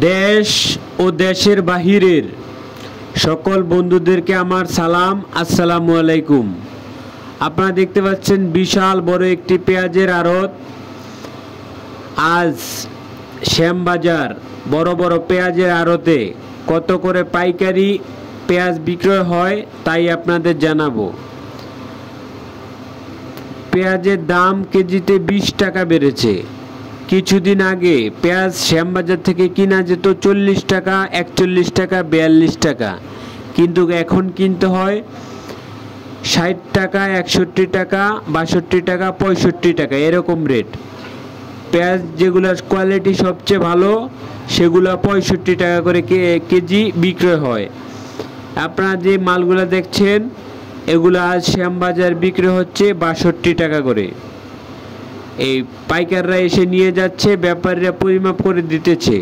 দেশ ও দেশের বাহিরের সকল বন্ধুদেরকে আমার সালাম, আসসালামু আলাইকুম। আপনারা দেখতে পাচ্ছেন বিশাল বড় একটি পেঁয়াজের আড়ত। আজ শ্যামবাজার বড় বড় পেঁয়াজের আড়তে কত করে পাইকারি পেঁয়াজ বিক্রয় হয় তাই আপনাদের জানাবো। পেঁয়াজের দাম কেজিতে 20 টাকা বেড়েছে। কিছুদিন আগে পেঁয়াজ শ্যামবাজার থেকে কিনা যেত 40 টাকা, 41 টাকা, 42 টাকা, কিন্তু এখন কিনতে হয় 60 টাকা, 61 টাকা, 62 টাকা, 65 টাকা, এরকম রেট। পেঁয়াজ যেগুলোর কোয়ালিটি সবচেয়ে ভালো সেগুলো 65 টাকা করে কেজি বিক্রয় হয়। আপনারা যে মালগুলো দেখছেন এগুলো আজ শ্যামবাজার বিক্রি হচ্ছে 62 টাকা করে। এই পাইকাররা এসে নিয়ে যাচ্ছে, ব্যাপারীরা পরিমাপ করে দিতেছে।